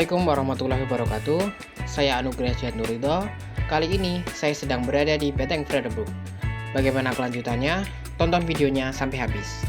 Assalamualaikum warahmatullahi wabarakatuh. Saya Anugrah Jihad Nurido. Kali ini saya sedang berada di Beteng Vredenburg. Bagaimana kelanjutannya? Tonton videonya sampai habis.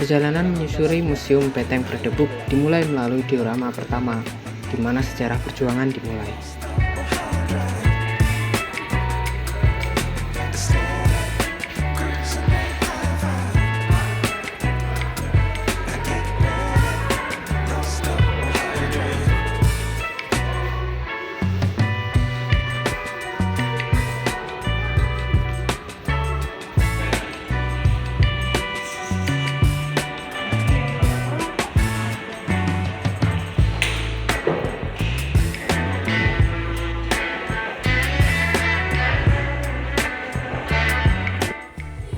Perjalanan menyusuri Museum Beteng Vredenburg dimulai melalui diorama pertama, di mana sejarah perjuangan dimulai.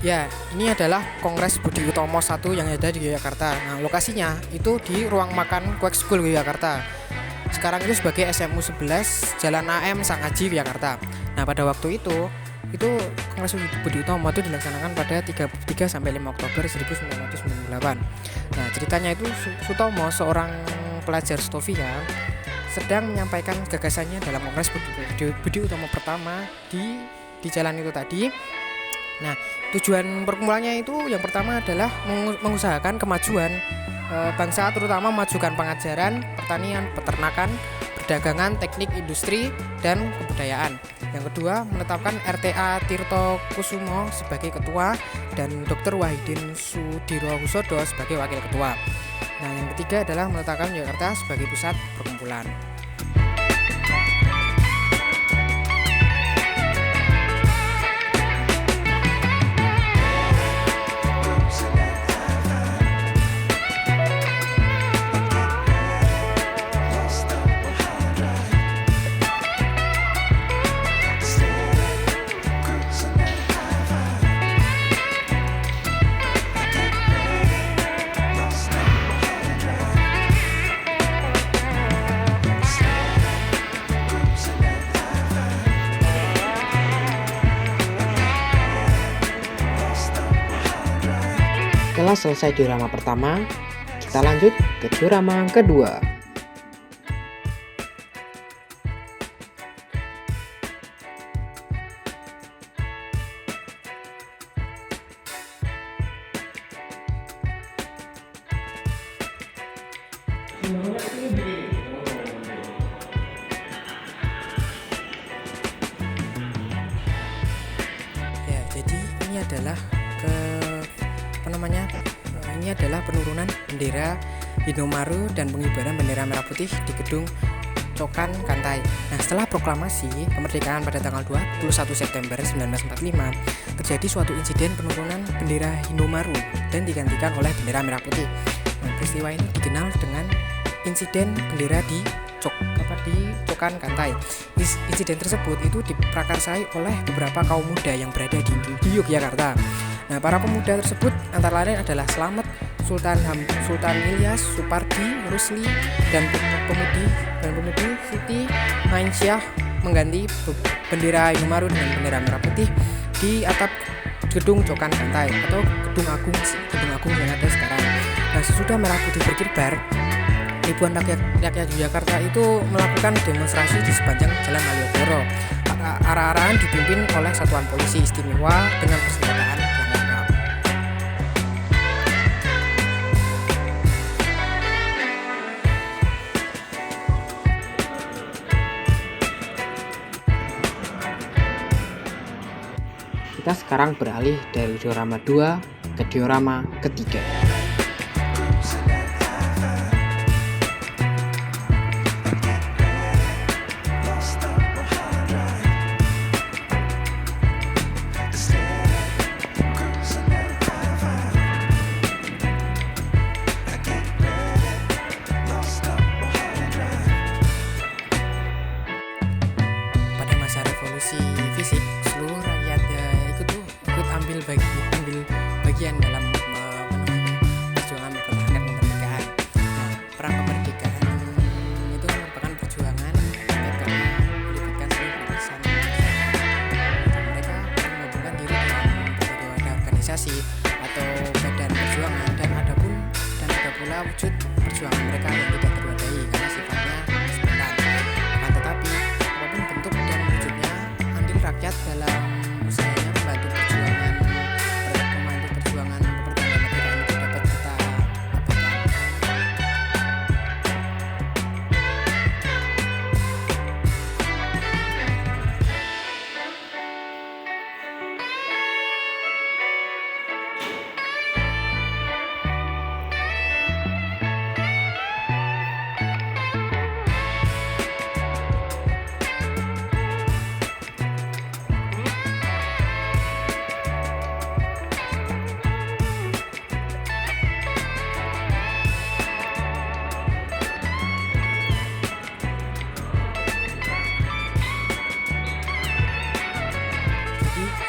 Ya, ini adalah Kongres Budi Utomo 1 yang ada di Yogyakarta. Nah, lokasinya itu di ruang makan Kwek School Yogyakarta. Sekarang itu sebagai SMU 11 Jalan AM Sang Haji Yogyakarta. Nah, pada waktu itu Kongres Budi Utomo itu dilaksanakan pada 3 sampai 5 Oktober 1998. Nah, ceritanya itu Sutomo, seorang pelajar Stovia, sedang menyampaikan gagasannya dalam Kongres Budi Utomo pertama di jalan itu tadi. Nah, tujuan perkumpulannya itu yang pertama adalah mengusahakan kemajuan bangsa, terutama memajukan pengajaran, pertanian, peternakan, perdagangan, teknik, industri, dan kebudayaan. Yang kedua, menetapkan RTA Tirto Kusumo sebagai ketua dan Dr. Wahidin Sudirohusodo sebagai wakil ketua. Nah, yang ketiga adalah menetapkan Yogyakarta sebagai pusat perkumpulan. Setelah selesai diorama pertama, kita lanjut ke diorama kedua. Ya, jadi ini adalah ini adalah penurunan bendera Indomaru dan pengibaran bendera merah putih di gedung Cokan Kantai. Nah, setelah proklamasi kemerdekaan pada tanggal 21 September 1945, terjadi suatu insiden penurunan bendera Indomaru dan digantikan oleh bendera merah putih. Nah, peristiwa ini dikenal dengan insiden bendera di Cokan Kantai. Insiden tersebut itu diprakarsai oleh beberapa kaum muda yang berada di Yogyakarta. Nah, para pemuda tersebut antara lain adalah Slamet, Sultan Ilyas, Supardi, Rusli, dan pemudi Siti Mainsyah mengganti bendera Indomaru dengan bendera merah putih di atap gedung Cokan Kantai atau gedung agung yang ada sekarang. Nah, sesudah merah putih berkibar, ribuan rakyat Yogyakarta itu melakukan demonstrasi di sepanjang Jalan Malioboro arah-arahan dipimpin oleh satuan polisi istimewa dengan persenjataan yang lengkap. Kita sekarang beralih dari diorama 2 ke diorama ketiga. Pada masa revolusi fisik, seluruh rakyat ikut ambil bagian dalam perjuangan mempertahankan kemerdekaan. Nah, perang kemerdekaan itu merupakan perjuangan karena melibatkan seluruh lapisan masyarakat. Mereka menggabungkan diri dalam berbagai wadah organisasi atau badan perjuangan, dan ada pula wujud perjuangan mereka yang tidak terwadai karena sifatnya spontan. Akan tetapi apapun bentuk dan wujudnya, andil rakyat dalam usahanya membantu perjuangan kemerdekaan itu dapat kita abaikan.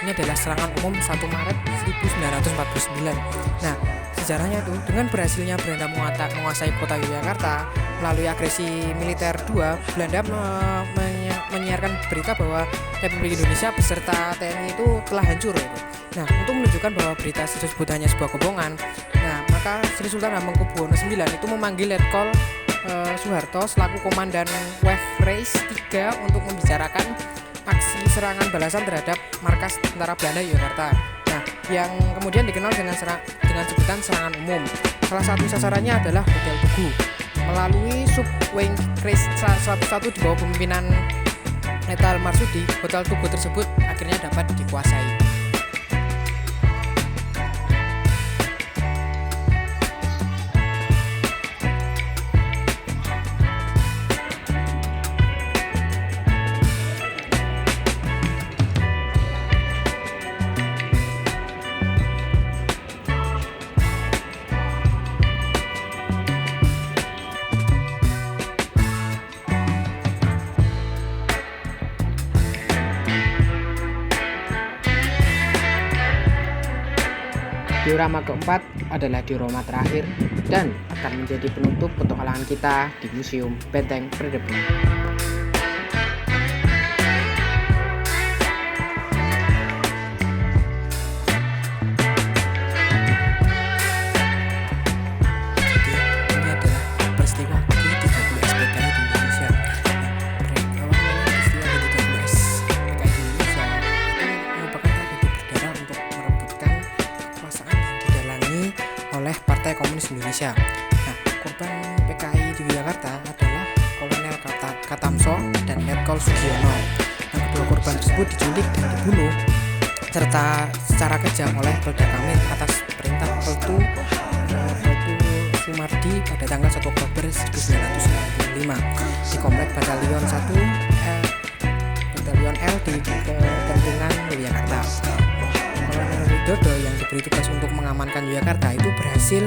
Ini adalah serangan umum 1 Maret 1949. Nah, sejarahnya itu dengan berhasilnya Belanda menguasai kota Yogyakarta melalui agresi militer 2, Belanda menyiarkan berita bahwa Republik Indonesia beserta TNI itu telah hancur itu. Nah, untuk menunjukkan bahwa berita tersebut hanya sebuah kebohongan, nah maka Sri Sultan Hamengkubuwono IX itu memanggil Letkol Soeharto selaku komandan Wave Race 3 untuk membicarakan aksi serangan balasan terhadap markas tentara Belanda Yogyakarta. Nah, yang kemudian dikenal dengan sebutan serangan umum. Salah satu sasarannya adalah Hotel Tugu. Melalui Subwing Crace 101 di bawah pemimpinan Letal Marsudi, Hotel Tugu tersebut akhirnya dapat dikuasai. Diorama keempat adalah diorama terakhir dan akan menjadi penutup petualangan kita di Museum Benteng Perdebu. Oleh Partai Komunis Indonesia. Nah, korban PKI di Yogyakarta adalah Kolonel Katamso dan Letkol Sugiono. Nah, kedua korban tersebut diculik dan dibunuh serta secara kejam oleh Polda Kamit atas perintah Peltu Sumardi pada tanggal 1 Oktober 1995 di Komplek Batalion 1 Batalion L di Kentungan, Yogyakarta. Kolonel Widodo yang diberi tugas untuk mengamankan Yogyakarta itu berhasil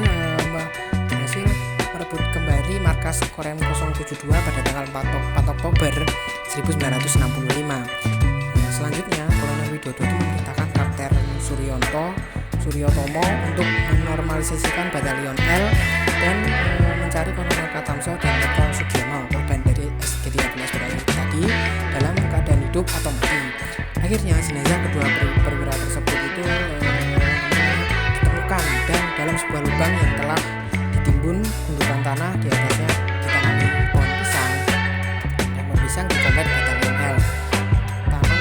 merebut kembali markas Korem 072 pada tanggal 4 Oktober 1965. Selanjutnya Kolonel Widodo itu memerintahkan Kapten Suryotomo untuk menormalisasikan Batalion L dan mencari Kolonel Katamso dan Letkol Sugiono, korban dari SG-13 tadi, dalam keadaan hidup atau mati. Akhirnya jenazah kedua perwira tersebut itu ditemukan dan dalam sebuah lubang yang telah ditimbun gundukan tanah, di atasnya ditanami pohon pisang dan pohon pisang di Komplek Batalion L. Taman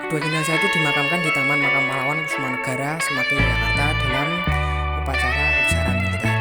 kedua jenazah itu dimakamkan di Taman Makam Pahlawan Kusuma Negara Semakin Jakarta dalam upacara kebesaran militer.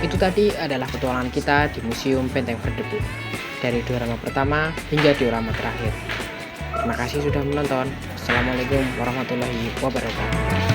Itu tadi adalah petualangan kita di Museum Benteng Berdebu dari diorama pertama hingga diorama terakhir. Terima kasih sudah menonton. Assalamualaikum warahmatullahi wabarakatuh.